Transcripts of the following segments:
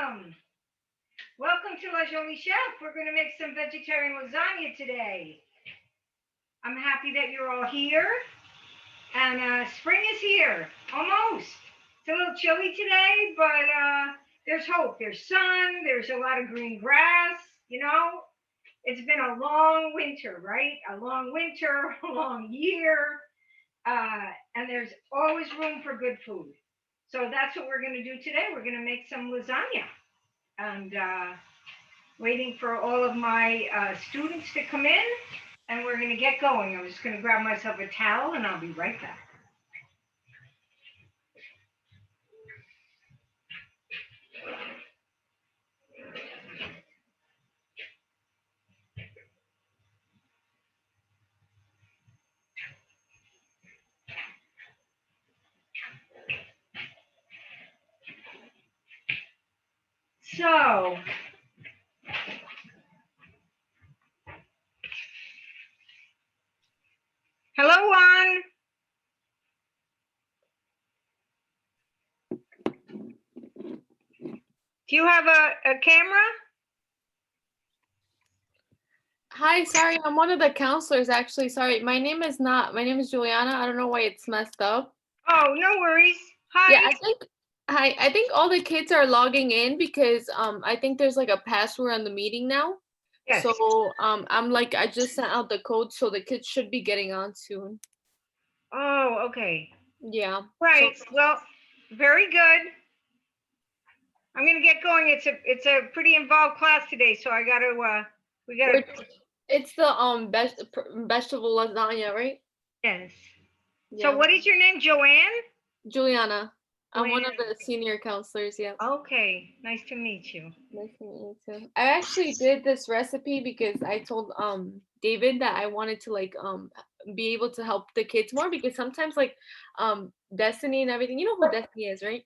welcome. Welcome to La Jolie Chef. We're going to make some vegetarian lasagna today. I'm happy that you're all here. And spring is here, almost. It's a little chilly today, but there's hope. There's sun. There's a lot of green grass. It's been a long winter, right? A long winter, a long year. And there's always room for good food. So that's what we're going to do today. We're going to make some lasagna. And waiting for all of my students to come in. And we're going to get going. I'm just going to grab myself a towel and I'll be right back. So, hello, Juan. Do you have a camera? Hi, sorry, I'm one of the counselors, actually. Sorry, my name is Juliana. I don't know why it's messed up. Oh, no worries. Hi. Yeah, I think all the kids are logging in because I think there's like a password on the meeting now. Yes. So I just sent out the code, so the kids should be getting on soon. Oh, okay. Yeah. Right. So, well, very good. I'm gonna get going. It's a pretty involved class today, so we gotta. It's the vegetable lasagna, right? Yes. Yeah. So what is your name, Joanne? Juliana. I'm one of the senior counselors, yeah. Okay, nice to meet you. Nice to meet you too. I actually did this recipe because I told David that I wanted to be able to help the kids more, because sometimes Destiny and everything, you know who Destiny is, right?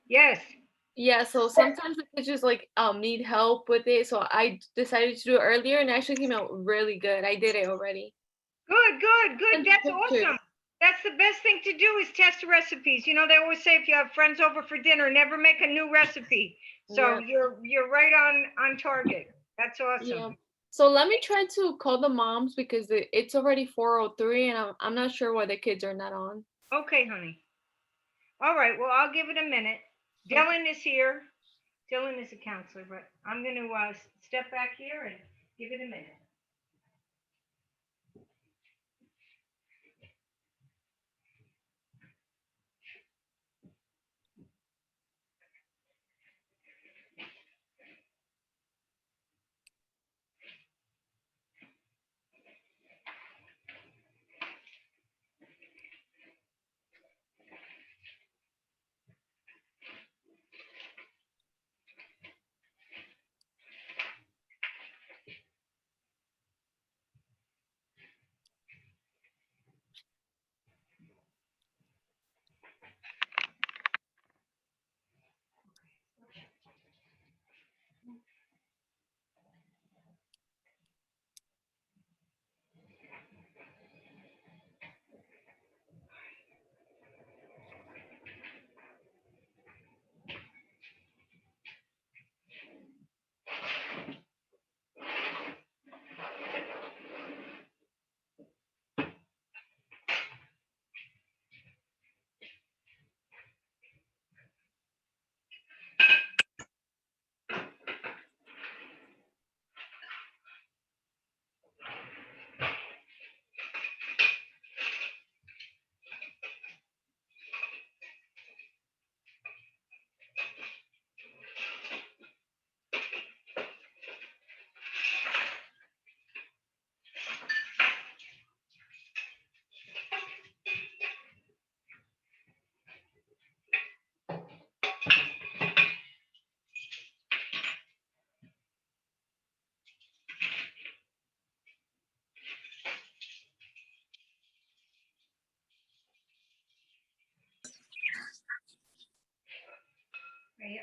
Yes. Yeah, so sometimes the kids just need help with it. So I decided to do it earlier and it actually came out really good. I did it already. Good. That's awesome. That's the best thing to do is test recipes. They always say if you have friends over for dinner, never make a new recipe. So yeah. You're right on target. That's awesome. Yeah. So let me try to call the moms because it's already 4:03 and I'm not sure why the kids are not on. Okay, honey. All right. Well, I'll give it a minute. Dylan is here. Dylan is a counselor, but I'm going to step back here and give it a minute.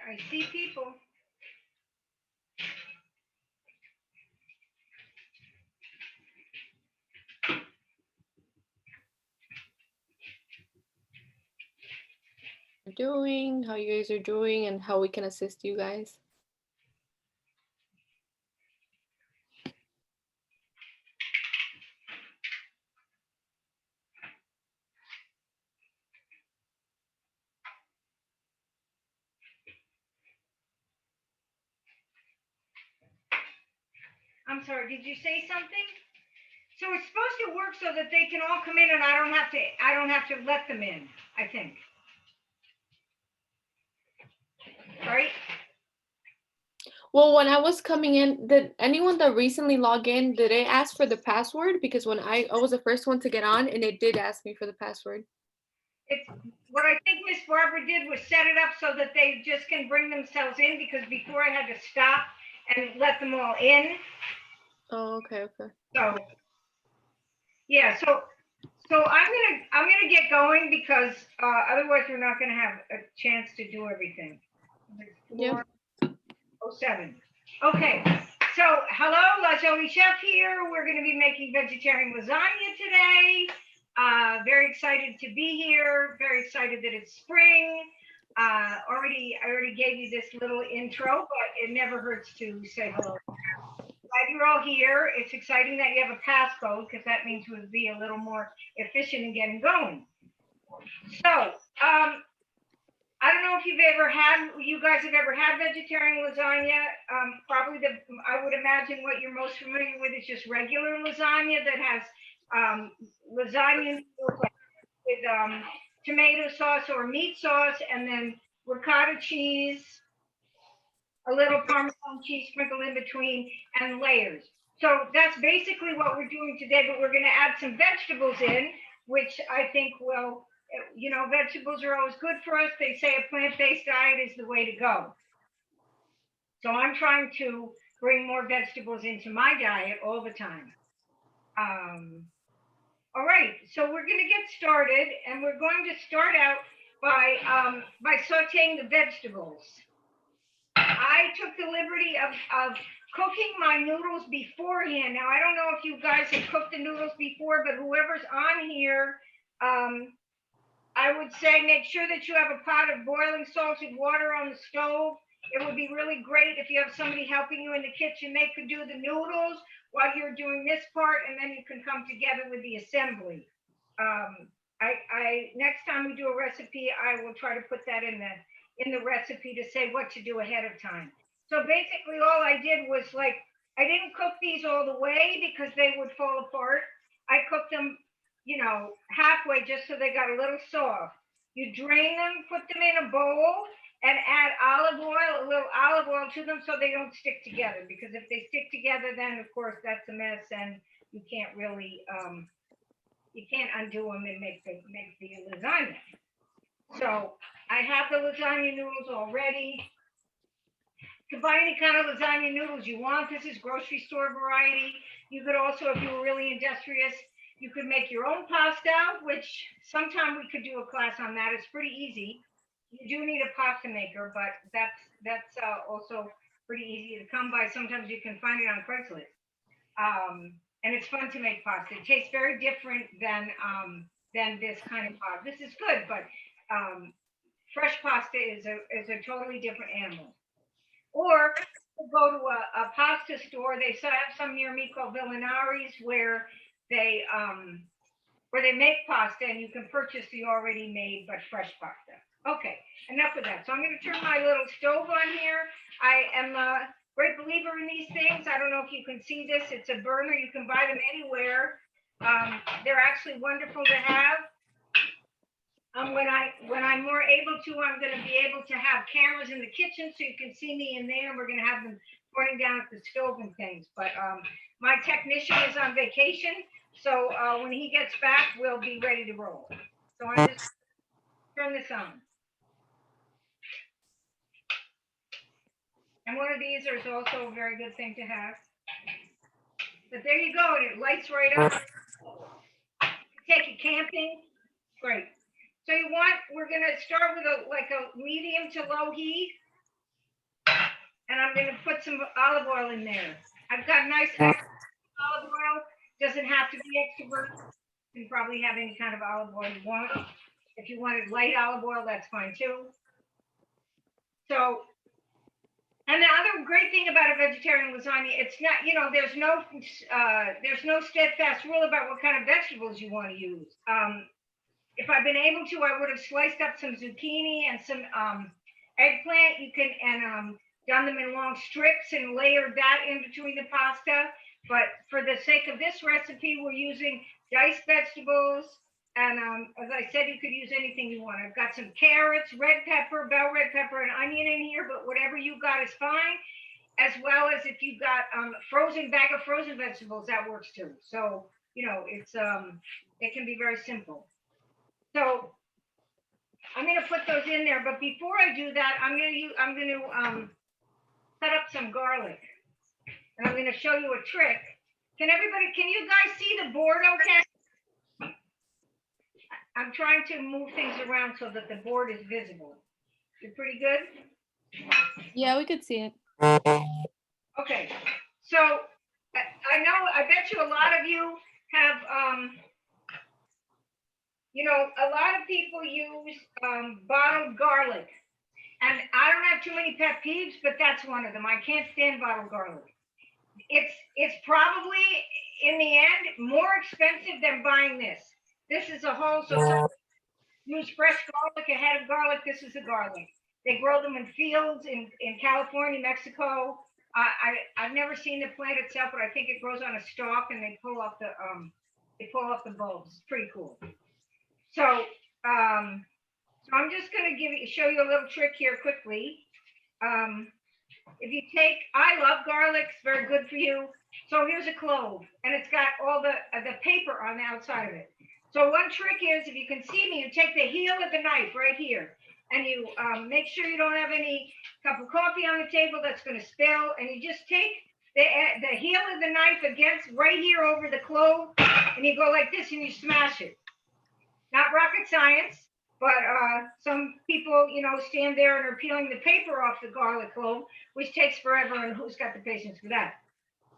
I see people. doing, how you guys are doing, and how we can assist you guys. I'm sorry, did you say something? So it's supposed to work so that they can all come in and I don't have to let them in, I think. Right? Well, when I was coming in, did anyone that recently logged in, did they ask for the password? Because when I was the first one to get on, and it did ask me for the password. It's what I think Miss Barbara did was set it up so that they just can bring themselves in, because before I had to stop and let them all in. Oh, okay. So yeah, so I'm gonna get going, because otherwise we're not gonna have a chance to do everything. It's Yeah. 4:07. Okay, so hello, La Jolie Chef here. We're gonna be making vegetarian lasagna today. Very excited to be here. Very excited that it's spring. I already gave you this little intro, but it never hurts to say hello. Glad you're all here. It's exciting that you have a passcode, because that means we'll be a little more efficient in getting going. So, I don't know if you guys have ever had vegetarian lasagna. Probably I would imagine what you're most familiar with is just regular lasagna that has lasagna with tomato sauce or meat sauce, and then ricotta cheese, a little Parmesan cheese sprinkled in between, and layers. So that's basically what we're doing today, but we're going to add some vegetables in, which I think will, vegetables are always good for us. They say a plant-based diet is the way to go. So I'm trying to bring more vegetables into my diet all the time. All right, so we're going to get started, and we're going to start out by sauteing the vegetables. I took the liberty of cooking my noodles beforehand. Now, I don't know if you guys have cooked the noodles before, but whoever's on here, I would say make sure that you have a pot of boiling salted water on the stove. It would be really great if you have somebody helping you in the kitchen. They could do the noodles while you're doing this part, and then you can come together with the assembly. Next time we do a recipe, I will try to put that in the recipe to say what to do ahead of time. So basically all I did was, like, I didn't cook these all the way because they would fall apart. I cooked them, halfway, just so they got a little soft. You drain them, put them in a bowl, and add a little olive oil to them so they don't stick together. Because if they stick together, then of course that's a mess, and you can't really you can't undo them and make the lasagna. So I have the lasagna noodles already. You can buy any kind of lasagna noodles you want. This is grocery store variety. You could also, if you were really industrious, you could make your own pasta, which sometime we could do a class on that. It's pretty easy. You do need a pasta maker, but that's also pretty easy to come by. Sometimes you can find it on Craigslist. And it's fun to make pasta. It tastes very different than this kind of pasta. This is good, but fresh pasta is a totally different animal. Or go to a pasta store. They have some near me called Villanari's where they make pasta, and you can purchase the already made but fresh pasta. Okay, enough of that. So I'm going to turn my little stove on here. I am a great believer in these things. I don't know if you can see this. It's a burner. You can buy them anywhere. They're actually wonderful to have. When I'm more able to, I'm going to be able to have cameras in the kitchen so you can see me in there. We're going to have them pointing down at the stove and things. But my technician is on vacation, so when he gets back, we'll be ready to roll. So I'm just turn this on. And one of these is also a very good thing to have. But there you go, and it lights right up. Take it camping. Great. So we're going to start with a medium to low heat. And I'm going to put some olive oil in there. I've got nice olive oil. Doesn't have to be extra virgin. You can probably have any kind of olive oil you want. If you wanted light olive oil, that's fine too. So, and the other great thing about a vegetarian lasagna, it's not, there's no steadfast rule about what kind of vegetables you want to use. If I've been able to, I would have sliced up some zucchini and some eggplant. Done them in long strips and layered that in between the pasta. But for the sake of this recipe, we're using diced vegetables. And as I said, you could use anything you want. I've got some carrots, red pepper, bell red pepper, and onion in here, but whatever you got is fine. As well as if you've got bag of frozen vegetables, that works too. So, it can be very simple. So I'm going to put those in there, but before I do that, I'm going to cut up some garlic, and I'm going to show you a trick. Can you guys see the board okay? I'm trying to move things around so that the board is visible. You're pretty good? Yeah, we could see it. Okay, so I bet you a lot of you have, a lot of people use bottled garlic. And I don't have too many pet peeves, but that's one of them. I can't stand bottled garlic. It's probably, in the end, more expensive than buying this. This is a whole, so use fresh garlic, a head of garlic. This is the garlic. They grow them in fields in California, Mexico. I've never seen the plant itself, but I think it grows on a stalk, and they pull off the bulbs. It's pretty cool. So I'm just going to show you a little trick here quickly. I love garlic, it's very good for you. So here's a clove, and it's got all the paper on the outside of it. So one trick is, if you can see me, you take the heel of the knife right here, and you make sure you don't have any cup of coffee on the table that's going to spill, and you just take the heel of the knife against right here over the clove, and you go like this, and you smash it. Not rocket science. But some people, stand there and are peeling the paper off the garlic clove, which takes forever, and who's got the patience for that?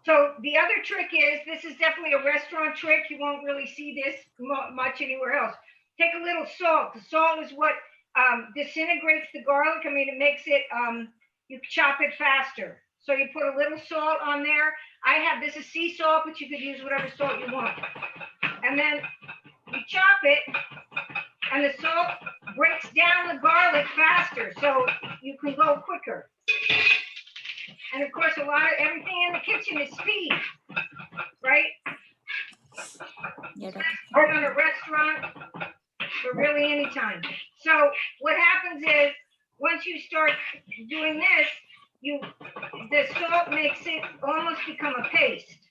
So the other trick is, this is definitely a restaurant trick. You won't really see this much anywhere else. Take a little salt. The salt is what disintegrates the garlic. It makes it, you chop it faster. So you put a little salt on there. This is sea salt, but you could use whatever salt you want. And then you chop it, and the salt breaks down the garlic faster, so you can go quicker. And of course, everything in the kitchen is speed, right? Yeah. Or in a restaurant, or really any time. So what happens is, once you start doing this, the salt makes it almost become a paste,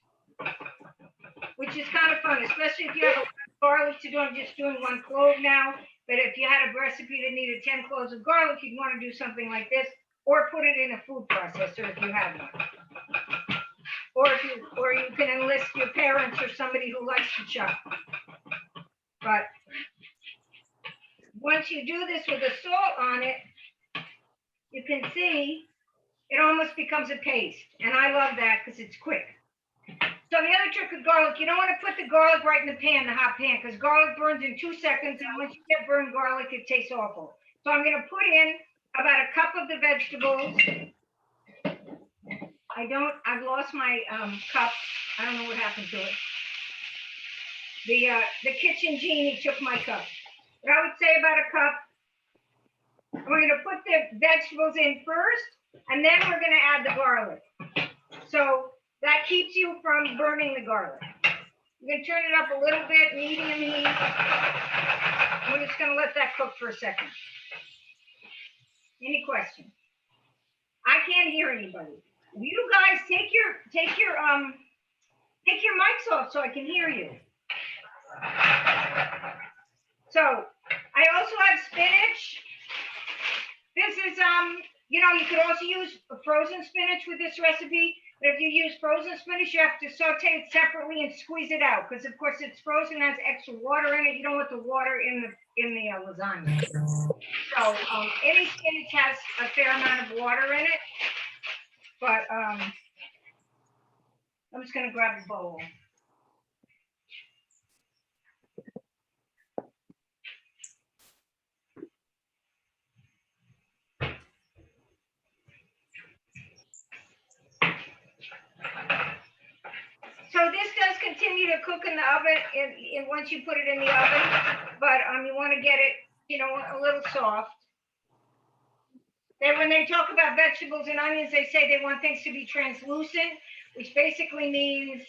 which is kind of fun, especially if you have a garlic to do. I'm just doing one clove now, but if you had a recipe that needed 10 cloves of garlic, you'd want to do something like this, or put it in a food processor if you have one. Or you can enlist your parents or somebody who likes to chop. But once you do this with the salt on it, you can see it almost becomes a paste, and I love that because it's quick. So the other trick with garlic, you don't want to put the garlic right in the hot pan, because garlic burns in 2 seconds, and once you get burned garlic, it tastes awful. So I'm going to put in about a cup of the vegetables. I've lost my cup. I don't know what happened to it. The kitchen genie took my cup. But I would say about a cup. We're going to put the vegetables in first, and then we're going to add the garlic. So that keeps you from burning the garlic. You're going to turn it up a little bit, medium heat. We're just going to let that cook for a second. Any questions? I can't hear anybody. You guys take your mics off so I can hear you. So I also have spinach. This is you could also use frozen spinach with this recipe. But if you use frozen spinach, you have to saute it separately and squeeze it out, because of course it's frozen, has extra water in it. You don't want the water in the lasagna. So any spinach has a fair amount of water in it. But I'm just going to grab a bowl. continue to cook in the oven once you put it in the oven, but you want to get it, a little soft. Then when they talk about vegetables and onions, they say they want things to be translucent, which basically means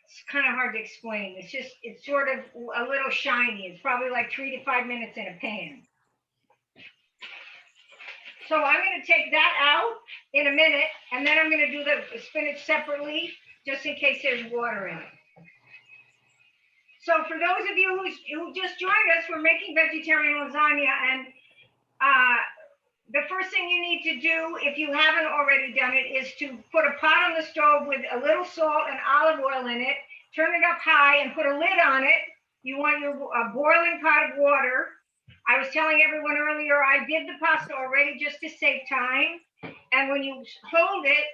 it's kind of hard to explain. It's sort of a little shiny. It's probably like 3 to 5 minutes in a pan. So I'm going to take that out in a minute, and then I'm going to do the spinach separately, just in case there's water in it. So for those of you who just joined us, we're making vegetarian lasagna, and the first thing you need to do, if you haven't already done it, is to put a pot on the stove with a little salt and olive oil in it, turn it up high, and put a lid on it. You want your boiling pot of water. I was telling everyone earlier, I did the pasta already just to save time. And when you hold it,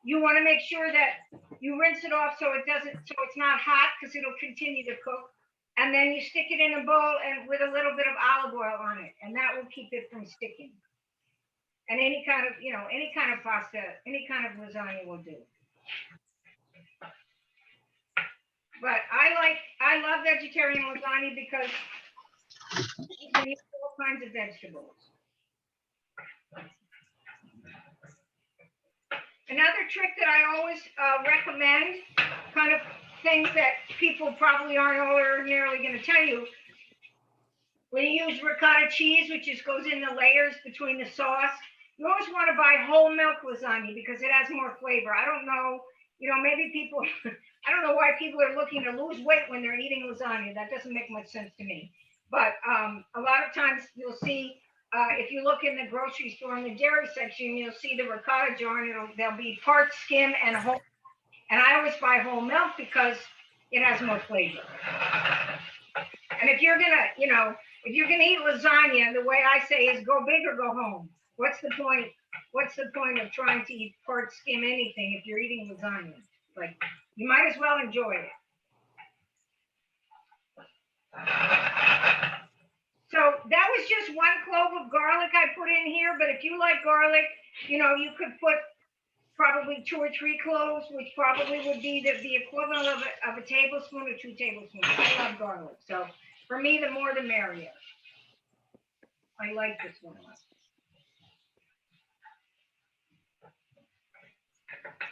you want to make sure that you rinse it off so it's not hot, because it'll continue to cook. And then you stick it in a bowl and with a little bit of olive oil on it, and that will keep it from sticking. And any kind of pasta, any kind of lasagna will do. But I love vegetarian lasagna because you can use all kinds of vegetables. Another trick that I always recommend, kind of things that people probably aren't ordinarily going to tell you, when you use ricotta cheese, which just goes in the layers between the sauce, you always want to buy whole milk lasagna because it has more flavor. I don't know, maybe people, I don't know why people are looking to lose weight when they're eating lasagna. That doesn't make much sense to me. But a lot of times you'll see, if you look in the grocery store in the dairy section, you'll see the ricotta jar, and there'll be part skim and whole. And I always buy whole milk because it has more flavor. And if you're gonna eat lasagna, the way I say is go big or go home. What's the point? What's the point of trying to eat part skim anything if you're eating lasagna? Like, you might as well enjoy it. So that was just 1 clove of garlic I put in here, but if you like garlic, you could put probably 2 or 3 cloves, which probably would be the equivalent of a tablespoon or 2 tablespoons. I love garlic, so for me, the more the merrier. I like this one.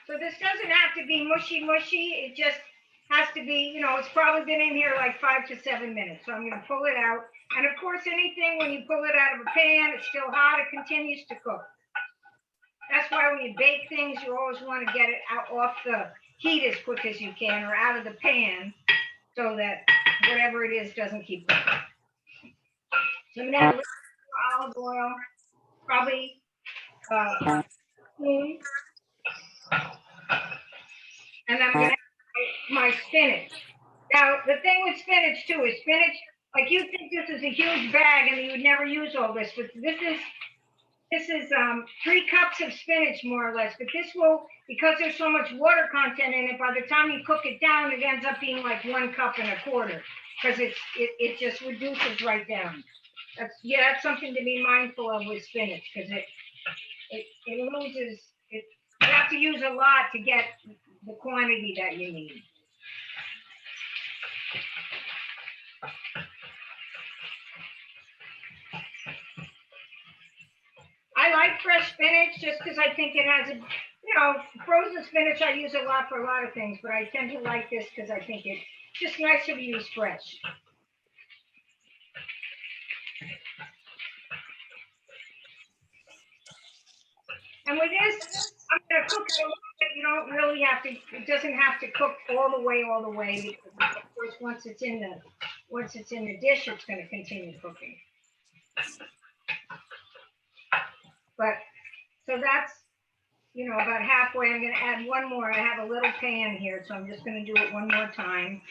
So this doesn't have to be mushy. It just has to be, it's probably been in here like 5 to 7 minutes. So I'm going to pull it out. And of course, anything, when you pull it out of a pan, it's still hot, it continues to cook. That's why when you bake things, you always want to get it out off the heat as quick as you can, or out of the pan, so that whatever it is doesn't keep cooking. So I'm going to add a little olive oil, probably a spoon. And I'm going to add my spinach. Now, the thing with spinach, too, is spinach, like you think this is a huge bag and you would never use all this, but this is 3 cups of spinach, more or less. But this will, because there's so much water content in it, by the time you cook it down, it ends up being like 1 cup and a quarter, because it just reduces right down. That's something to be mindful of with spinach, because it loses. You have to use a lot to get the quantity that you need. I like fresh spinach just because I think it has frozen spinach I use a lot for a lot of things, but I tend to like this because I think it's just nicer to use fresh. And with this, I'm going to cook it a little bit. You don't really have to, it doesn't have to cook all the way, because of course, once it's in the dish, it's going to continue cooking. But, so that's, about halfway. I'm going to add 1 more. I have a little pan here, so I'm just going to do it 1 more time.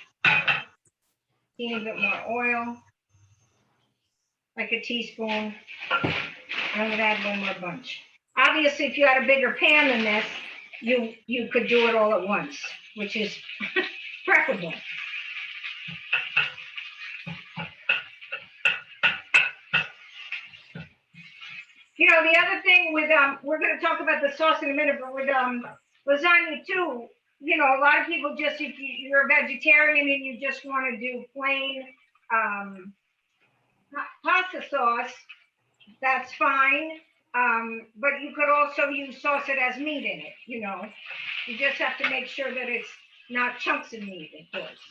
Teeny bit more oil, like a teaspoon. I'm going to add 1 more bunch. Obviously, if you had a bigger pan than this, you could do it all at once, which is preferable. The other thing with we're going to talk about the sauce in a minute, but with lasagna too, you know, a lot of people just, if you're a vegetarian and you just want to do plain pasta sauce, that's fine. But you could also use sauce that has meat in it, you know. You just have to make sure that it's not chunks of meat, of course.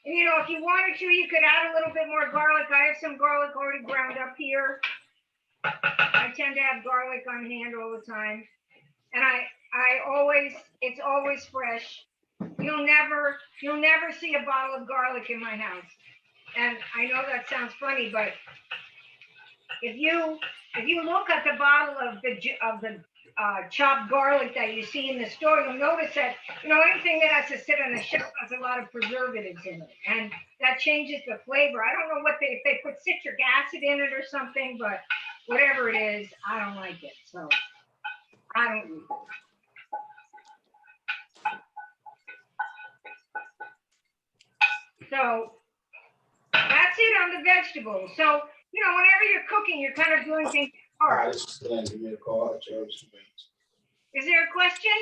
And you know, if you wanted to, you could add a little bit more garlic. I have some garlic already ground up here. I tend to have garlic on hand all the time. And it's always fresh. You'll never see a bottle of garlic in my house. And I know that sounds funny, but if you look at the bottle of the chopped garlic that you see in the store, you'll notice that, you know, anything that has to sit on a shelf has a lot of preservatives in it, and that changes the flavor. I don't know if they put citric acid in it or something, but whatever it is, I don't like it. So I don't use it. So that's it on the vegetables. So, you know, whenever you're cooking, you're kind of doing things hard. Is there a question?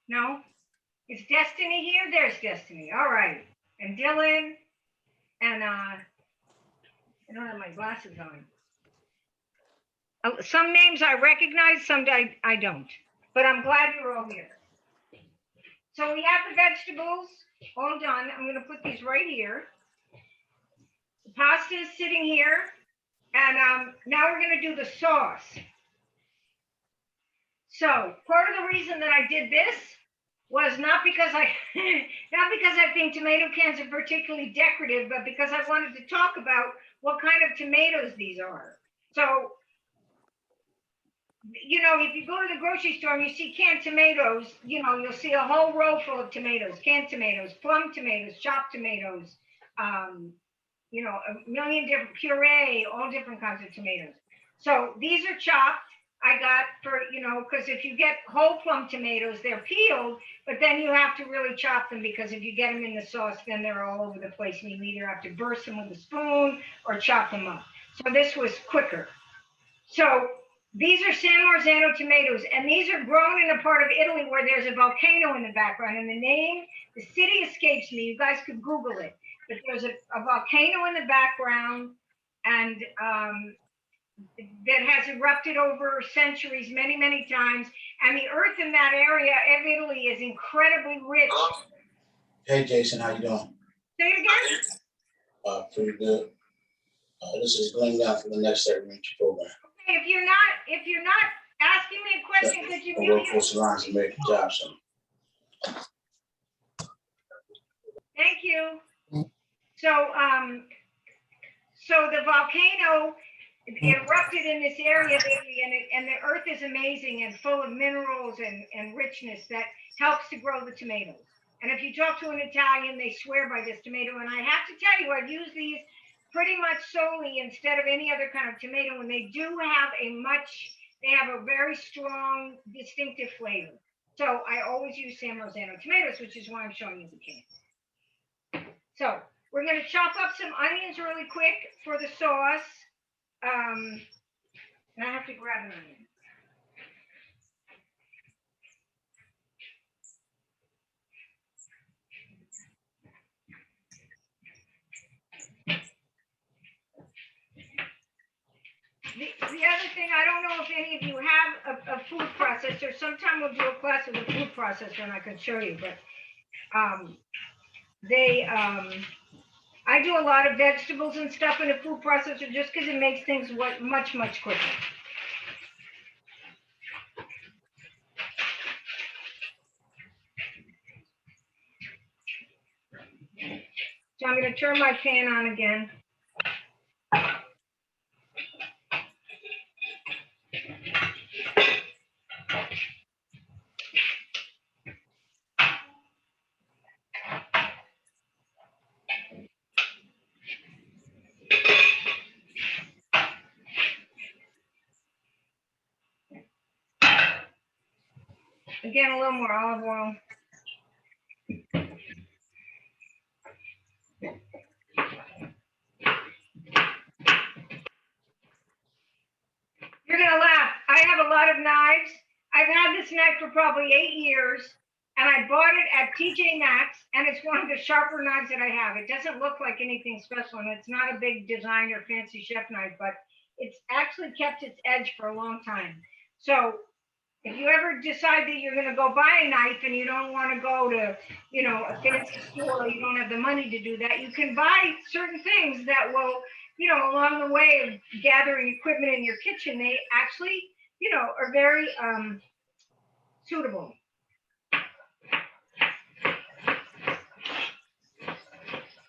No? Is Destiny here? There's Destiny. All right. And Dylan. And I don't have my glasses on. Some names I recognize, some I don't. But I'm glad you're all here. So we have the vegetables all done. I'm going to put these right here. The pasta is sitting here. And now we're going to do the sauce. So part of the reason that I did this was not because I think tomato cans are particularly decorative, but because I wanted to talk about what kind of tomatoes these are. So, you know, if you go to the grocery store and you see canned tomatoes, you know, you'll see a whole row full of tomatoes, canned tomatoes, plum tomatoes, chopped tomatoes, you know, a million different puree, all different kinds of tomatoes. So these are chopped. I got for, you know, because if you get whole plum tomatoes, they're peeled, but then you have to really chop them, because if you get them in the sauce, then they're all over the place, and you either have to burst them with a spoon or chop them up. So this was quicker. So these are San Marzano tomatoes, and these are grown in a part of Italy where there's a volcano in the background, and the city escapes me. You guys could Google it, but there's a volcano in the background, and that has erupted over centuries, many, many times. And the earth in that area of Italy is incredibly rich. Hey, Jason, how you doing? Say it again. Pretty good. This is Glenn down for the next segment program. Okay, if you're not asking me a question, could you mute your salons and make a job, son. Thank you. So the volcano erupted in this area lately, and the earth is amazing and full of minerals and richness that helps to grow the tomatoes. And if you talk to an Italian, they swear by this tomato. And I have to tell you, I've used these pretty much solely instead of any other kind of tomato, and they do have they have a very strong, distinctive flavor. So I always use San Marzano tomatoes, which is why I'm showing you the can. So we're going to chop up some onions really quick for the sauce. And I have to grab an onion. The other thing, I don't know if any of you have a food processor. Sometime we'll do a class with a food processor and I can show you, but I do a lot of vegetables and stuff in a food processor just because it makes things much, much quicker. So I'm going to turn my pan on again. Again, a little more olive oil. You're gonna laugh. I have a lot of knives. I've had this knife for probably 8 years, and I bought it at TJ Maxx, and it's one of the sharper knives that I have. It doesn't look like anything special, and it's not a big designer fancy chef knife, but it's actually kept its edge for a long time. So if you ever decide that you're gonna go buy a knife and you don't want to go to, a fancy store, or you don't have the money to do that, you can buy certain things that will, along the way of gathering equipment in your kitchen, they actually, are very suitable.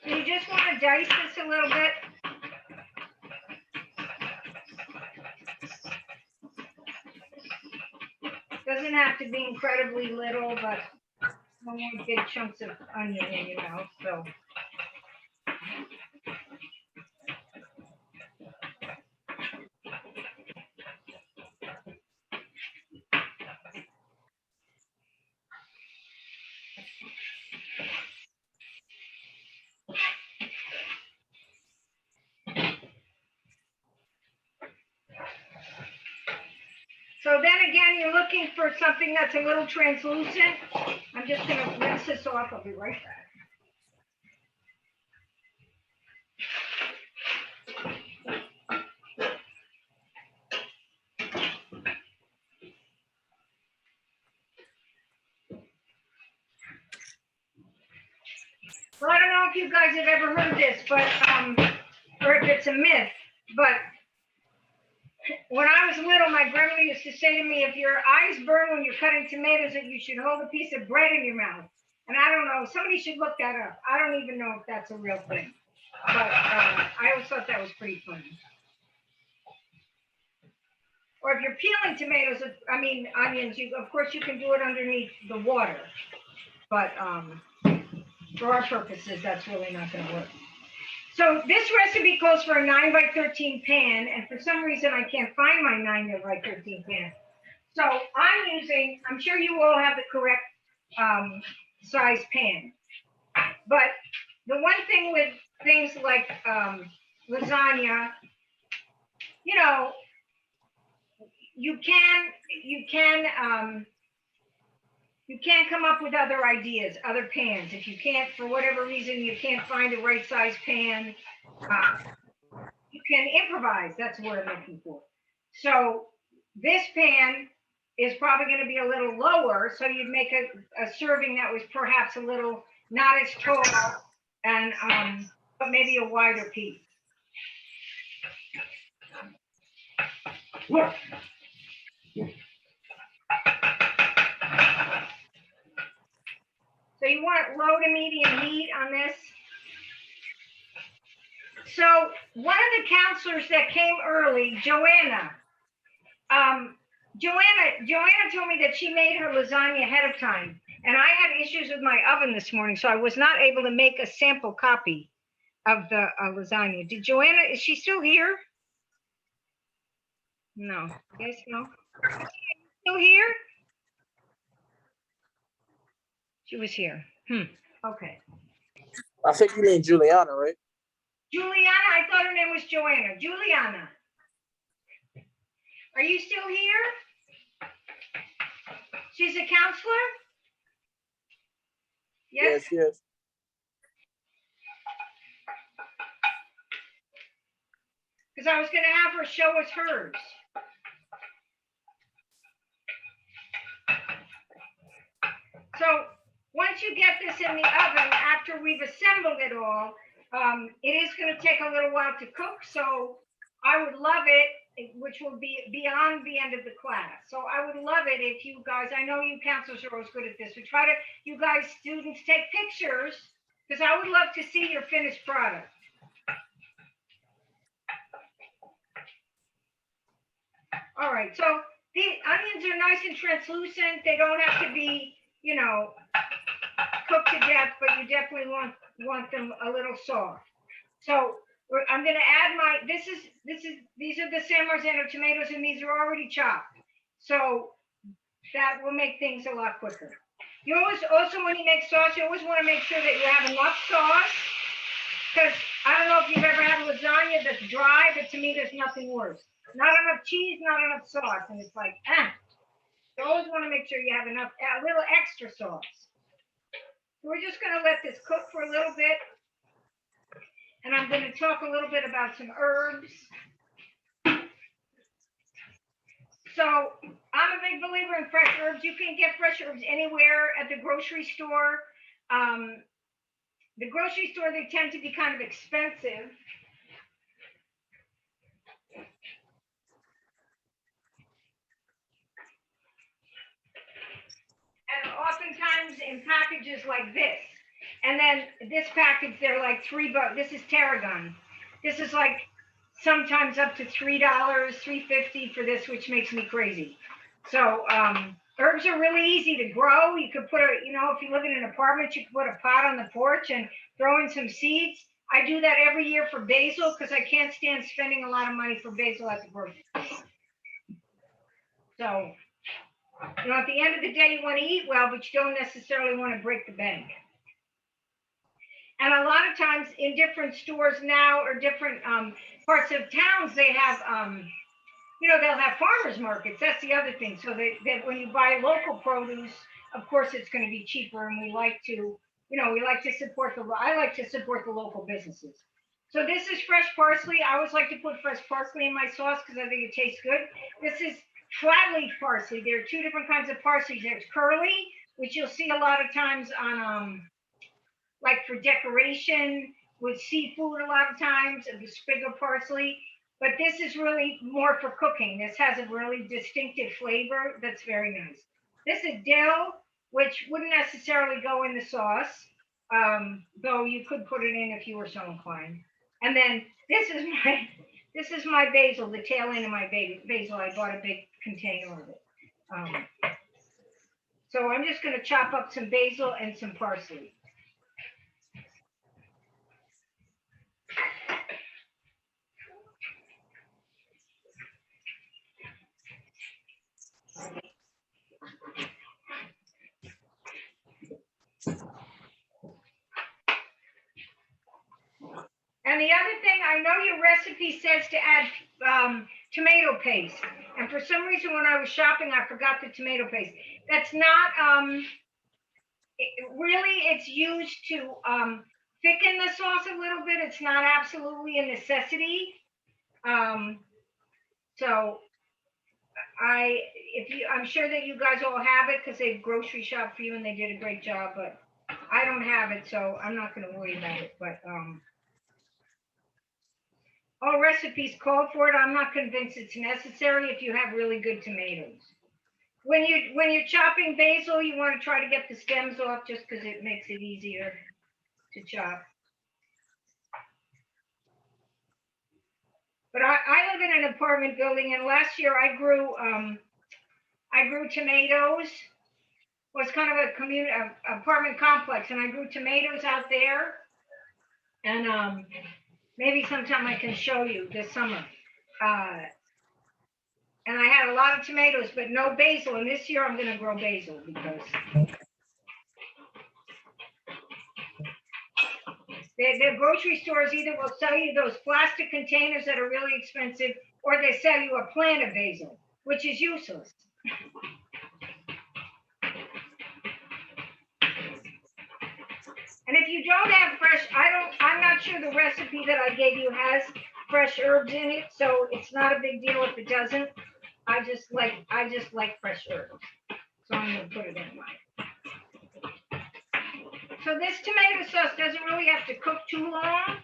So you just want to dice this a little bit. Doesn't have to be incredibly little, but no more big chunks of onion in your mouth. So. So then again, you're looking for something that's a little translucent. I'm just going to rinse this off. I'll be right back. Well, I don't know if you guys have ever heard this, but or if it's a myth, but when I was little, my grandmother used to say to me, if your eyes burn when you're cutting tomatoes, that you should hold a piece of bread in your mouth. And I don't know, somebody should look that up. I don't even know if that's a real thing, but I always thought that was pretty funny. Or if you're peeling tomatoes, onions, of course you can do it underneath the water, but for our purposes, that's really not going to work. So this recipe calls for a 9x13 pan, and for some reason I can't find my 9x13 pan. So I'm sure you all have the correct size pan. But the one thing with things like lasagna, you can come up with other ideas, other pans. If you can't, for whatever reason, you can't find a right size pan, you can improvise. That's what I'm looking for. So this pan is probably going to be a little lower, so you'd make a serving that was perhaps a little not as tall, and but maybe a wider piece. So you want low to medium heat on this. So one of the counselors that came early, Joanna told me that she made her lasagna ahead of time. And I had issues with my oven this morning, so I was not able to make a sample copy of the lasagna. Is she still here? No. Yes, no. Still here? She was here. Okay. I think you mean Juliana, right? Juliana, I thought her name was Joanna. Juliana. Are you still here? She's a counselor? Yes? Yes. Because I was going to have her show us hers. So once you get this in the oven, after we've assembled it all, it is going to take a little while to cook. So I would love it, which will be beyond the end of the class. So I would love it if you guys, I know you counselors are always good at this, but you guys students take pictures, because I would love to see your finished product. All right, so the onions are nice and translucent. They don't have to be, cooked to death, but you definitely want them a little soft. So I'm going to add these are the San Marzano tomatoes, and these are already chopped. So that will make things a lot quicker. You also when you make sauce, you always want to make sure that you have enough sauce, because I don't know if you've ever had lasagna that's dry, but to me, there's nothing worse. not enough cheese, not enough sauce. And it's like, you always want to make sure you have enough, a little extra sauce. So we're just going to let this cook for a little bit. And I'm going to talk a little bit about some herbs. So I'm a big believer in fresh herbs. You can get fresh herbs anywhere at the grocery store. The grocery store, they tend to be kind of expensive. And oftentimes in packages like this. And then this package, they're like $3. This is tarragon. This is like sometimes up to $3, $3.50 for this, which makes me crazy. So herbs are really easy to grow. You could put if you live in an apartment, you could put a pot on the porch and throw in some seeds. I do that every year for basil because I can't stand spending a lot of money for basil at the grocery store. So, at the end of the day, you want to eat well, but you don't necessarily want to break the bank. And a lot of times in different stores now or different parts of towns, they have, they'll have farmers markets. That's the other thing. So that when you buy local produce, of course, it's going to be cheaper. And we like to support I like to support the local businesses. So this is fresh parsley. I always like to put fresh parsley in my sauce because I think it tastes good. This is flat leaf parsley. There are two different kinds of parsley. There's curly, which you'll see a lot of times on like for decoration with seafood a lot of times, the sprig of parsley. But this is really more for cooking. This has a really distinctive flavor that's very nice. This is dill, which wouldn't necessarily go in the sauce, though you could put it in if you were so inclined. And then this is my basil, the tail end of my basil. I bought a big container of it. So I'm just going to chop up some basil and some parsley. And the other thing, I know your recipe says to add tomato paste. And for some reason, when I was shopping, I forgot the tomato paste. That's not, really, it's used to thicken the sauce a little bit. It's not absolutely a necessity. So I'm sure that you guys all have it because they grocery shop for you and they did a great job, but I don't have it, so I'm not going to worry about it. But all recipes call for it. I'm not convinced it's necessary if you have really good tomatoes. When you're chopping basil, you want to try to get the stems off just because it makes it easier to chop. But I live in an apartment building, and last year I grew tomatoes. It was kind of a apartment complex, and I grew tomatoes out there. And maybe sometime I can show you this summer. And I had a lot of tomatoes, but no basil. And this year I'm going to grow basil because the grocery stores either will sell you those plastic containers that are really expensive, or they sell you a plant of basil, which is useless. And if you don't have fresh, I'm not sure the recipe that I gave you has fresh herbs in it, so it's not a big deal if it doesn't. I just like fresh herbs, so I'm going to put it in mine. So this tomato sauce doesn't really have to cook too long.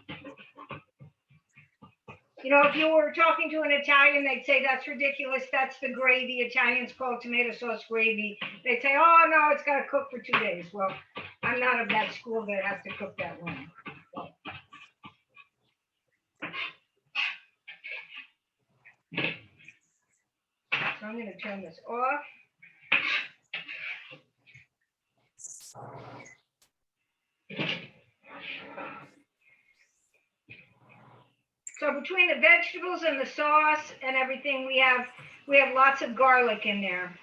If you were talking to an Italian, they'd say, that's ridiculous. That's the gravy. Italians call tomato sauce gravy. They'd say, oh, no, it's got to cook for 2 days. Well, I'm not of that school that has to cook that long. So I'm going to turn this off. So between the vegetables and the sauce and everything, we have lots of garlic in there.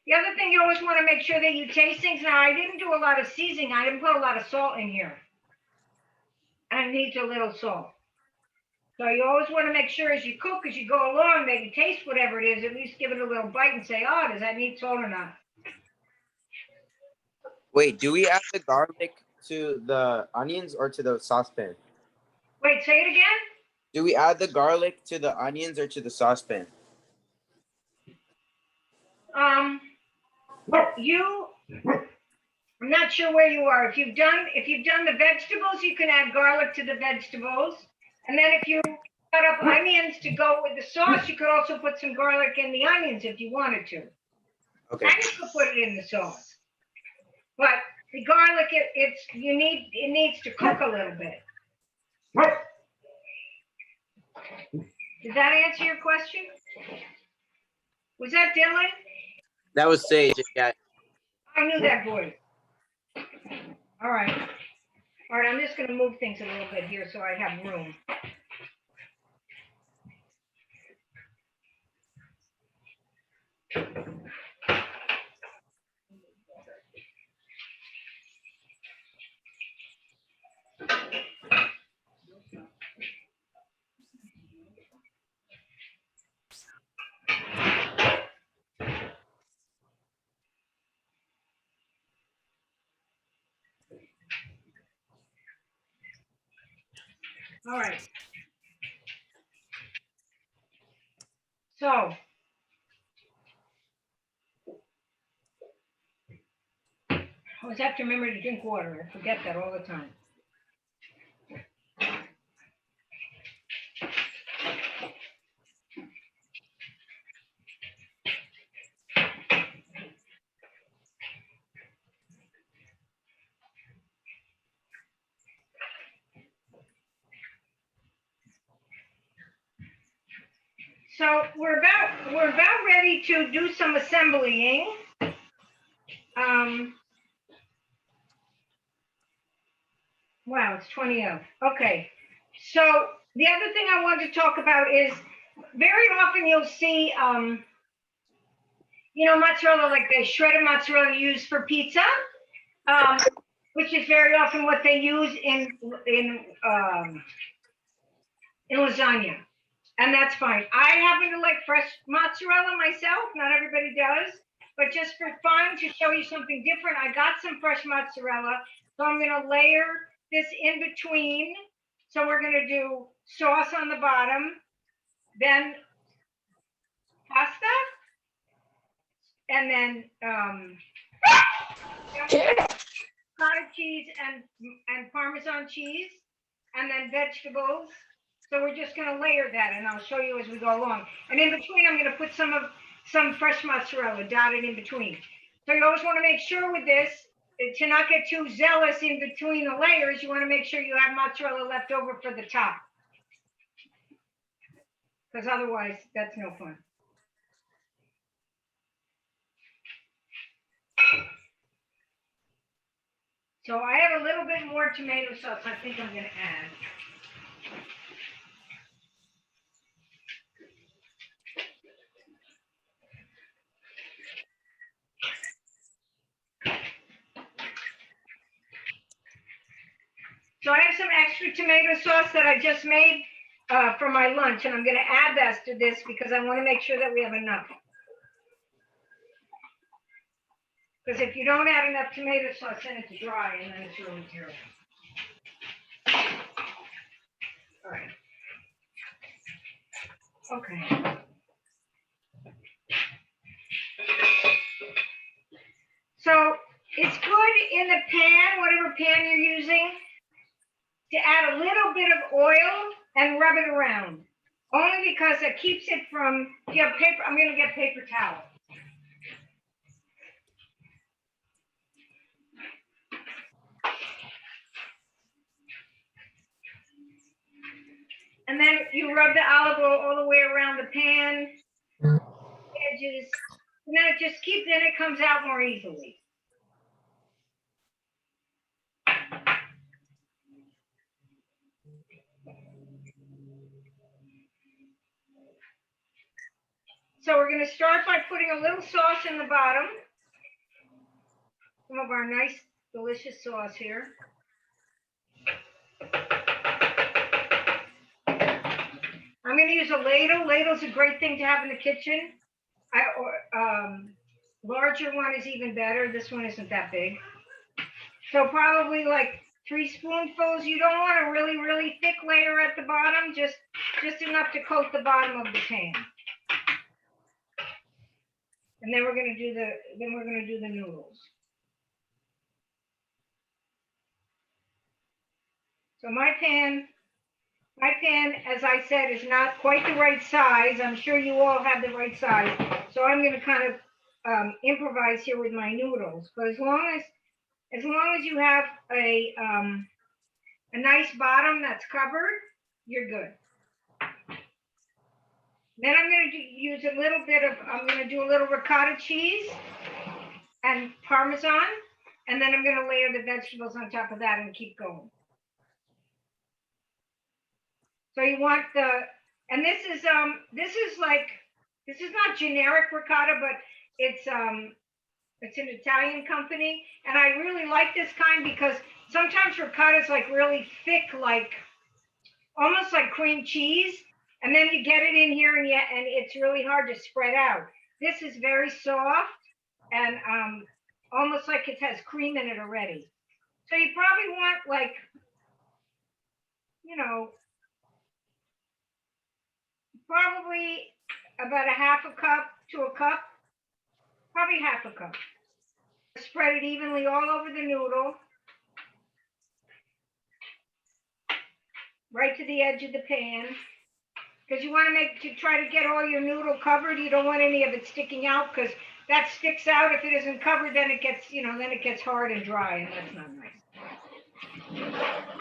The other thing, you always want to make sure that you taste things. Now, I didn't do a lot of seasoning. I didn't put a lot of salt in here. And and needs a little salt. So you always want to make sure as you cook, as you go along, that you taste whatever it is, at least give it a little bite and say, oh, does that need salt or not? Wait, do we add the garlic to the onions or to the saucepan? Wait, say it again? Do we add the garlic to the onions or to the saucepan? I'm not sure where you are. If you've done the vegetables, you can add garlic to the vegetables. And then if you cut up onions to go with the sauce, you could also put some garlic in the onions if you wanted to. Okay. And you could put it in the sauce. But the garlic, it needs to cook a little bit. Did that answer your question? Was that Dylan? That was Sage. Yeah. I knew that voice. All right. All right, I'm just going to move things a little bit here so I have room. All right. So, I always have to remember to drink water. I forget that all the time. So we're about ready to do some assemblying. Wow, it's 20 of. Okay. So the other thing I wanted to talk about is very often you'll see, mozzarella, like the shredded mozzarella used for pizza, which is very often what they use in lasagna. And that's fine. I happen to like fresh mozzarella myself. Not everybody does. But just for fun, to show you something different, I got some fresh mozzarella. So I'm going to layer this in between. So we're going to do sauce on the bottom, then pasta, and then cottage cheese and Parmesan cheese, and then vegetables. So we're just going to layer that, and I'll show you as we go along. And in between, I'm going to put some fresh mozzarella dotted in between. So you always want to make sure with this, to not get too zealous in between the layers, you want to make sure you have mozzarella left over for the top. Because otherwise, that's no fun. So I have a little bit more tomato sauce I think I'm going to add. So I have some extra tomato sauce that I just made for my lunch, and I'm going to add that to this because I want to make sure that we have enough. Because if you don't add enough tomato sauce, then it's dry, and then it's really terrible. All right. Okay. So it's good in the pan, whatever pan you're using, to add a little bit of oil and rub it around. Only because it keeps it from, if you have paper, I'm going to get paper towel. And then you rub the olive oil all the way around the pan, edges, and then it comes out more easily. So we're going to start by putting a little sauce in the bottom. Some of our nice, delicious sauce here. I'm going to use a ladle. Ladle's a great thing to have in the kitchen. Larger one is even better. This one isn't that big. So probably like 3 spoonfuls. You don't want a really, really thick layer at the bottom, just enough to coat the bottom of the pan. And then we're going to do the noodles. So my pan, as I said, is not quite the right size. I'm sure you all have the right size. So I'm going to kind of improvise here with my noodles. But as long as you have a nice bottom that's covered, you're good. Then I'm going to use a little bit of, I'm going to do a little ricotta cheese and Parmesan, and then I'm going to layer the vegetables on top of that and keep going. So you want and this is not generic ricotta, but it's an Italian company, and I really like this kind because sometimes ricotta is like really thick, like almost like cream cheese, and then you get it in here and it's really hard to spread out. This is very soft and almost like it has cream in it already. So you probably want like, probably about a half a cup to a cup, probably half a cup. Spread it evenly all over the noodle, right to the edge of the pan, because you want to try to get all your noodle covered. You don't want any of it sticking out, because that sticks out. If it isn't covered, then it gets, then it gets hard and dry, and that's not nice.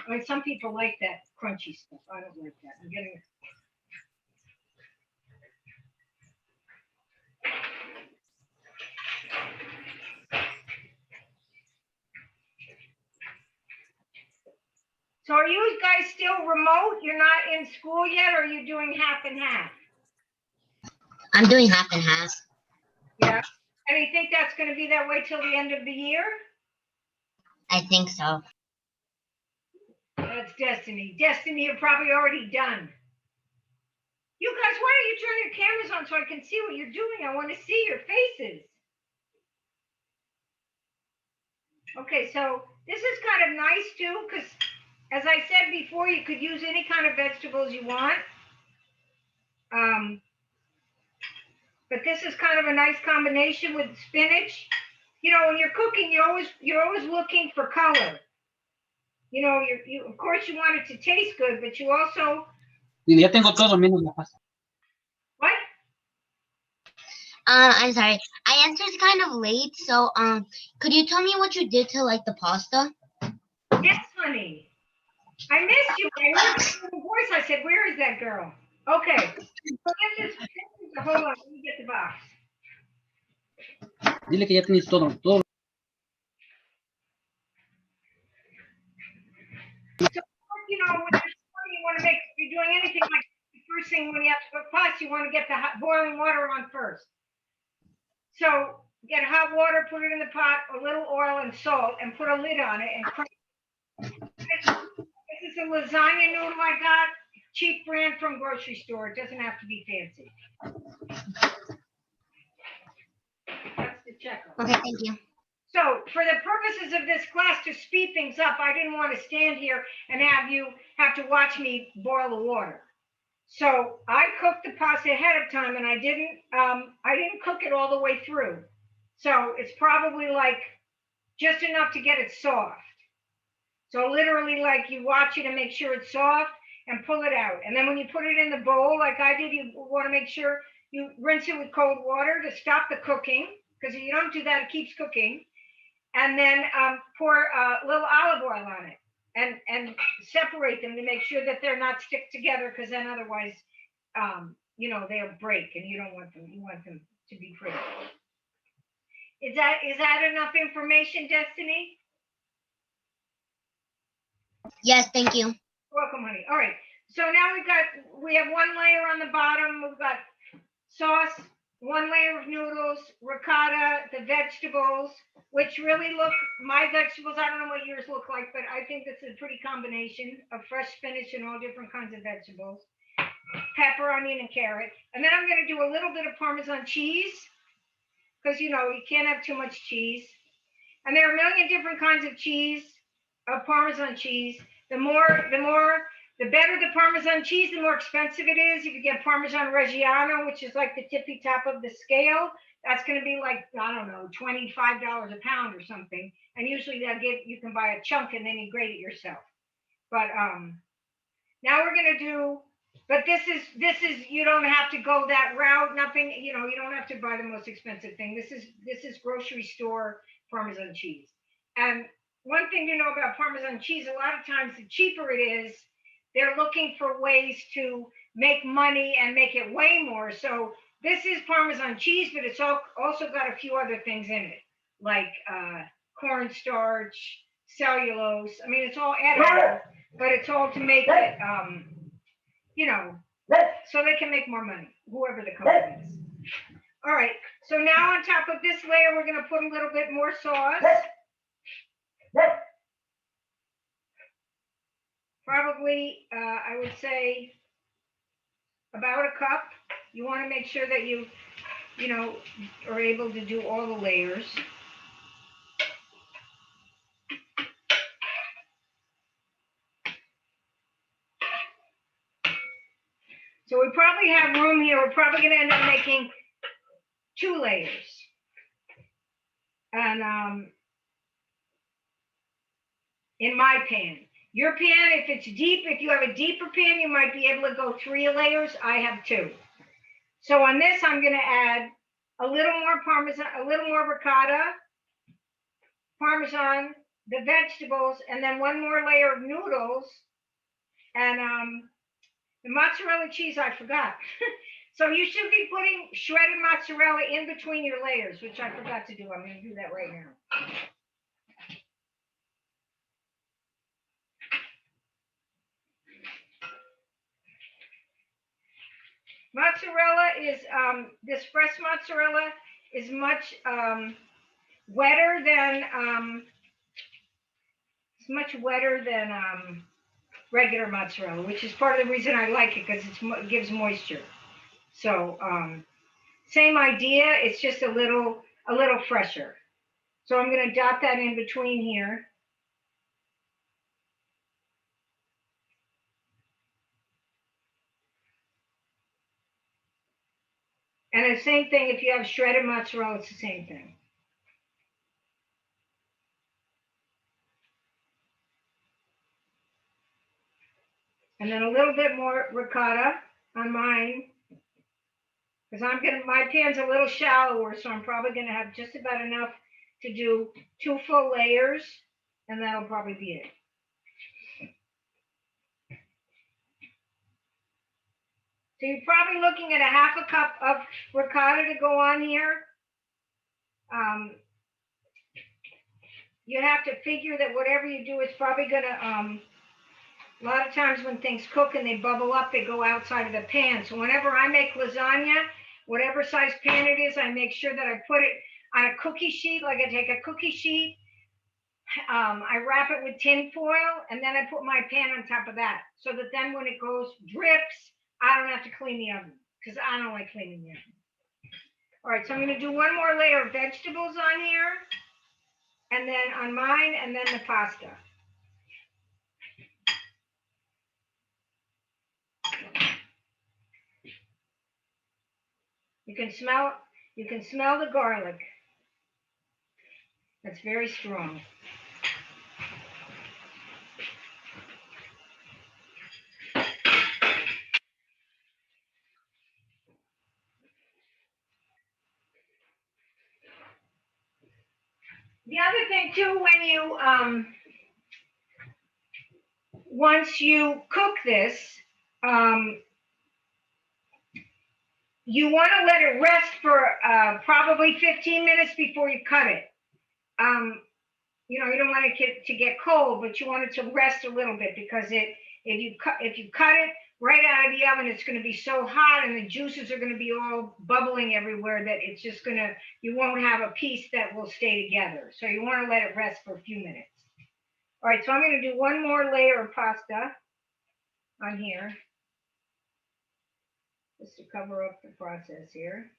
I mean, some people like that crunchy stuff. I don't like that. I'm getting. So are you guys still remote? You're not in school yet, or are you doing half and half? I'm doing half and half. Yeah. And you think that's going to be that way till the end of the year? I think so. That's Destiny. Destiny, you're probably already done. You guys, why don't you turn your cameras on so I can see what you're doing? I want to see your faces. Okay, so this is kind of nice too, because as I said before, you could use any kind of vegetables you want. But this is kind of a nice combination with spinach. When you're cooking, you're always looking for color. You of course you want it to taste good, but you also. Ya tengo todo menos la pasta. What? I'm sorry. I entered kind of late, so could you tell me what you did to like the pasta? Yes, honey. I missed you. I heard your voice. I said, "Where is that girl?" Okay. So this is hold on. Let me get the box. Dile que ya tienes todo. So when you want to make, if you're doing anything like the first thing when you have to cook pasta, you want to get the boiling water on first. So get hot water, put it in the pot, a little oil and salt, and put a lid on it and cook. This is a lasagna noodle I got, cheap brand from grocery store. It doesn't have to be fancy. That's the checker. Okay, thank you. So for the purposes of this class, to speed things up, I didn't want to stand here and have you have to watch me boil the water. So I cooked the pasta ahead of time, and I didn't cook it all the way through. So it's probably like just enough to get it soft. So literally, like, you watch it and make sure it's soft and pull it out. And then when you put it in the bowl, like I did, you want to make sure you rinse it with cold water to stop the cooking, because if you don't do that, it keeps cooking. And then pour a little olive oil on it and separate them to make sure that they're not stick together, because then otherwise, they'll break, and you don't want them. You want them to be pretty. Is that enough information, Destiny? Yes, thank you. Welcome, honey. All right. So now we have one layer on the bottom. We've got sauce, one layer of noodles, ricotta, the vegetables, which really my vegetables, I don't know what yours look like, but I think this is a pretty combination of fresh spinach and all different kinds of vegetables. pepper, onion, and carrot. And then I'm going to do a little bit of Parmesan cheese because, you know, you can't have too much cheese. And there are a million different kinds of cheese, of Parmesan cheese. The better the Parmesan cheese, the more expensive it is. If you get Parmesan Reggiano, which is like the tippy top of the scale, that's going to be like, I don't know, $25 a pound or something. And usually you can buy a chunk and then you grate it yourself. But now we're going to do, but this is, you don't have to go that route. Nothing, you know, you don't have to buy the most expensive thing. This is grocery store Parmesan cheese. And one thing to know about Parmesan cheese, a lot of times the cheaper it is, they're looking for ways to make money and make it way more. So this is Parmesan cheese, but it's also got a few other things in it, like cornstarch, cellulose. I mean, it's all edible, but it's all to make it, you know, so they can make more money, whoever the company is. All right, so now on top of this layer, we're going to put a little bit more sauce. Probably, I would say about a cup. You want to make sure that you know, are able to do all the layers. So we probably have room here. We're probably going to end up making 2 layers. And in my pan. Your pan, if it's deep, if you have a deeper pan, you might be able to go 3 layers. I have 2. So on this, I'm going to add a little more Parmesan, a little more ricotta, Parmesan, the vegetables, and then 1 more layer of noodles. And the mozzarella cheese, I forgot. So you should be putting shredded mozzarella in between your layers, which I forgot to do. I'm going to do that right now. Mozzarella is, this fresh mozzarella is much wetter than, regular mozzarella, which is part of the reason I like it, because it gives moisture. So same idea, it's just a little fresher. So I'm going to dot that in between here. And the same thing, if you have shredded mozzarella, it's the same thing. And then a little bit more ricotta on mine, because my pan's a little shallower, so I'm probably gonna have just about enough to do 2 full layers, and that'll probably be it. So you're probably looking at a half a cup of ricotta to go on here. You have to figure that whatever you do is probably gonna, a lot of times when things cook and they bubble up, they go outside of the pan. So whenever I make lasagna, whatever size pan it is, I make sure that I put it on a cookie sheet. Like I take a cookie sheet, I wrap it with tin foil, and then I put my pan on top of that. So that then when it drips, I don't have to clean the oven, because I don't like cleaning the oven. All right, so I'm going to do 1 more layer of vegetables on here, and then on mine, and then the pasta. You can smell the garlic. That's very strong. The other thing too, when you once you cook this, you want to let it rest for probably 15 minutes before you cut it. You know, you don't want it to get cold, but you want it to rest a little bit, because if you cut it right out of the oven, it's going to be so hot and the juices are going to be all bubbling everywhere that it's just you won't have a piece that will stay together. So you want to let it rest for a few minutes. All right, so I'm going to do 1 more layer of pasta on here. just to cover up the process here.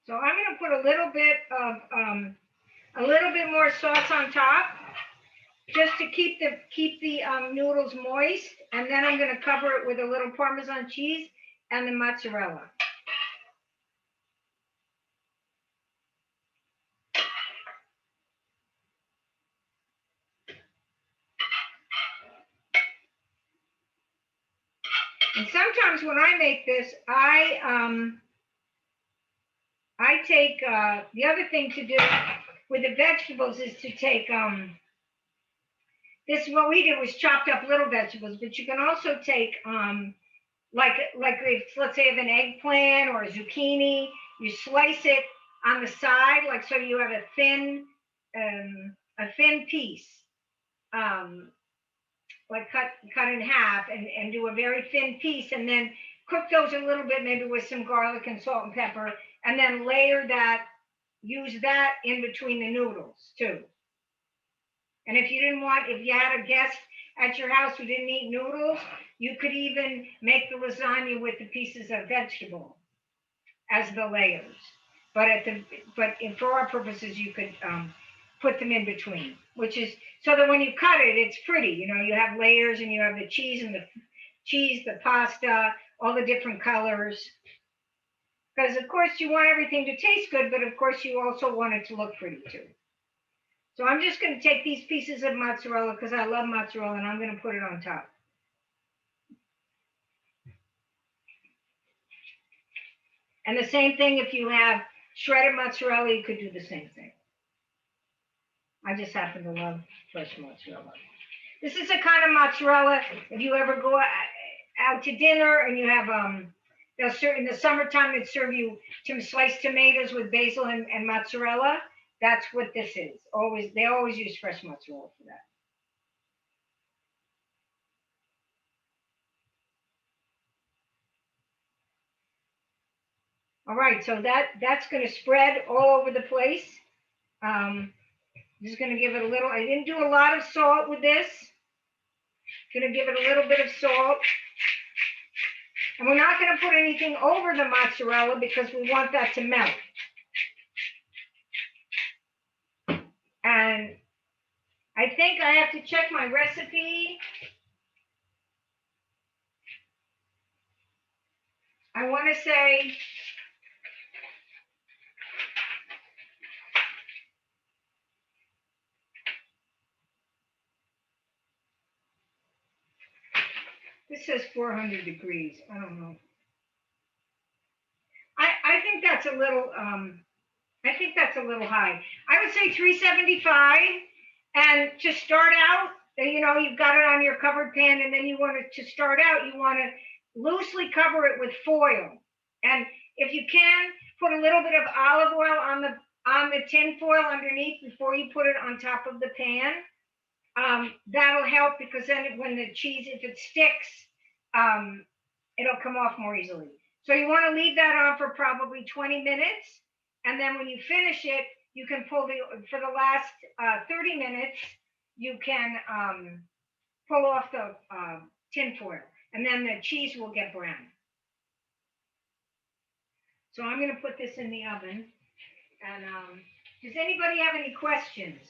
So I'm going to put a little bit more sauce on top, just to keep the noodles moist, and then I'm going to cover it with a little Parmesan cheese and the mozzarella. And sometimes when I make this, I take the other thing to do with the vegetables is to take this is what we did was chopped up little vegetables, but you can also take like if, let's say, of an eggplant or a zucchini, you slice it on the side, like so you have a thin piece, like cut in half and do a very thin piece, and then cook those a little bit, maybe with some garlic and salt and pepper, and then layer that, use that in between the noodles too. And if you had a guest at your house who didn't eat noodles, you could even make the lasagna with the pieces of vegetable as the layers. But for our purposes, you could put them in between, which is so that when you cut it, it's pretty. You know, you have layers and you have the cheese and the pasta, all the different colors. Because of course you want everything to taste good, but of course you also want it to look pretty too. So I'm just going to take these pieces of mozzarella, because I love mozzarella, and I'm going to put it on top. And the same thing, if you have shredded mozzarella, you could do the same thing. I just happen to love fresh mozzarella. This is a kind of mozzarella, if you ever go out to dinner and you have, they'll serve, in the summertime, they'd serve you some sliced tomatoes with basil and mozzarella. That's what this is. They always use fresh mozzarella for that. All right, so that's going to spread all over the place. Just going to give it a little. I didn't do a lot of salt with this. Going to give it a little bit of salt. And we're not going to put anything over the mozzarella because we want that to melt. And I think I have to check my recipe. I want to say this says 400 degrees. I don't know. I think that's a little high. I would say 375. And to start out, you know, you've got it on your covered pan, and then you want to start out, you want to loosely cover it with foil. And if you can, put a little bit of olive oil on the tin foil underneath before you put it on top of the pan. That'll help, because then when the cheese, if it sticks, it'll come off more easily. So you want to leave that on for probably 20 minutes. And then when you finish it, you can pull for the last 30 minutes, you can pull off the tin foil, and then the cheese will get brown. So I'm going to put this in the oven. And does anybody have any questions?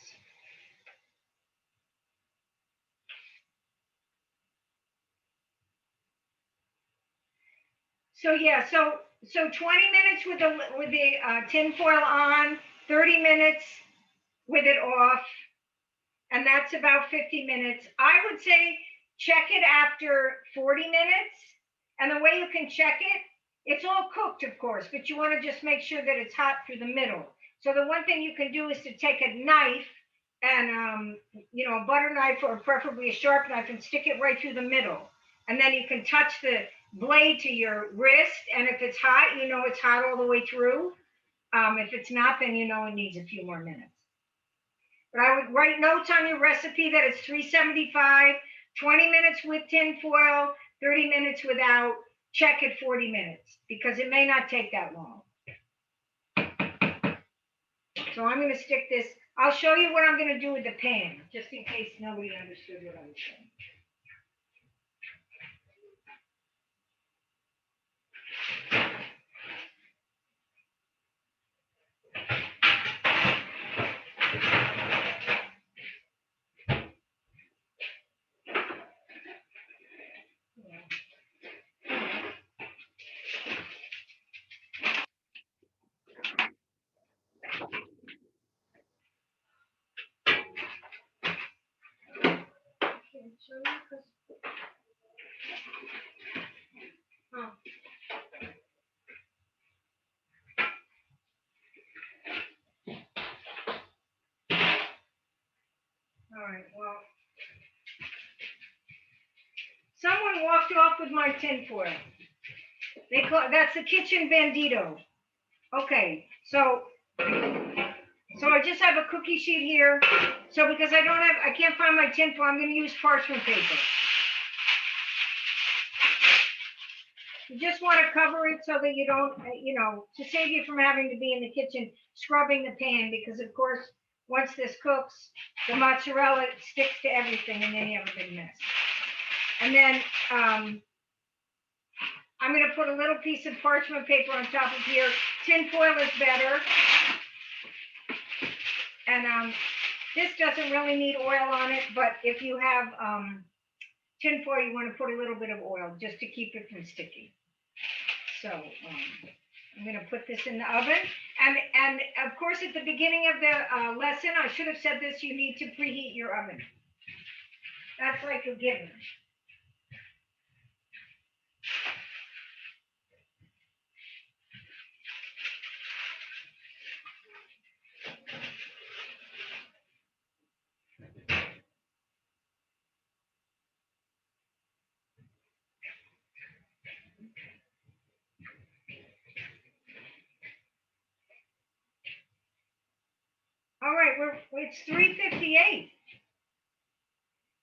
So yeah, so 20 minutes with the tin foil on, 30 minutes with it off, and that's about 50 minutes. I would say check it after 40 minutes, and the way you can check it, it's all cooked, of course, but you want to just make sure that it's hot through the middle. So the one thing you can do is to take a knife and, you know, a butter knife or preferably a sharp knife, and stick it right through the middle. And then you can touch the blade to your wrist, and if it's hot, you know it's hot all the way through. If it's not, then you know it needs a few more minutes. But I would write notes on your recipe that it's 375, 20 minutes with tin foil, 30 minutes without. Check at 40 minutes because it may not take that long. So I'm going to stick this. I'll show you what I'm going to do with the pan, just in case nobody understood what I was saying. All right, well, someone walked off with my tinfoil. That's the kitchen bandito. Okay, so I just have a cookie sheet here. So because I can't find my tinfoil, I'm going to use parchment paper. You just want to cover it so that you don't, to save you from having to be in the kitchen scrubbing the pan, because of course, once this cooks, the mozzarella sticks to everything and then you have a big mess. And then I'm going to put a little piece of parchment paper on top of here. Tin foil is better. And this doesn't really need oil on it, but if you have tin foil, you want to put a little bit of oil just to keep it from sticking. So I'm going to put this in the oven. And of course, at the beginning of the lesson, I should have said this, you need to preheat your oven. That's like a given. All right, it's 3:58.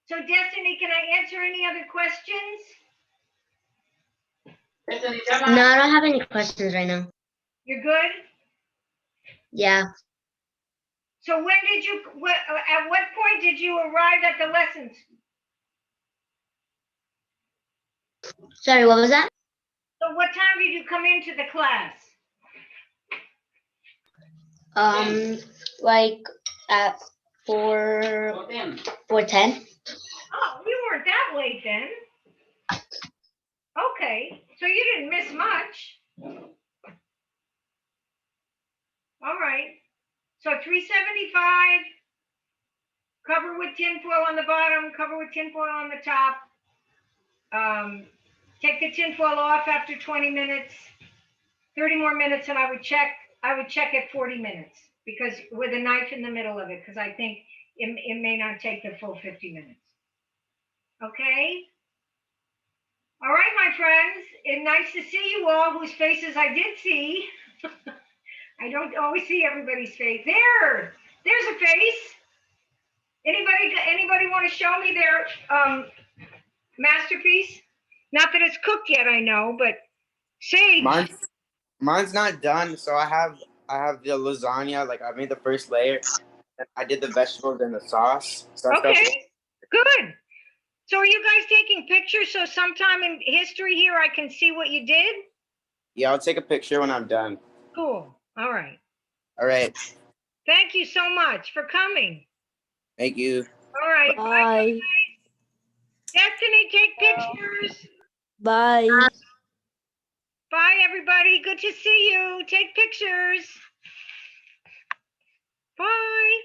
So Destiny, can I answer any other questions? No, I don't have any questions right now. You're good? Yeah. So at what point did you arrive at the lessons? Sorry, what was that? So what time did you come into the class? Like at 4:10. Oh, you weren't that late then. Okay, so you didn't miss much. All right. So 375, cover with tinfoil on the bottom, cover with tinfoil on the top. Take the tinfoil off after 20 minutes, 30 more minutes, and I would check at 40 minutes because with a knife in the middle of it, because I think it may not take the full 50 minutes. Okay? All right, my friends, it's nice to see you all whose faces I did see. I don't always see everybody's face. There's a face. Anybody want to show me their masterpiece? Not that it's cooked yet, I know, but Sage. Mine's not done, so I have the lasagna. Like I made the first layer, and I did the vegetables and the sauce. So Okay, good. So are you guys taking pictures so sometime in history here I can see what you did? Yeah, I'll take a picture when I'm done. Cool. All right. All right. Thank you so much for coming. Thank you. All right. Bye. Destiny, take pictures. Bye. Bye, everybody. Good to see you. Take pictures. Bye.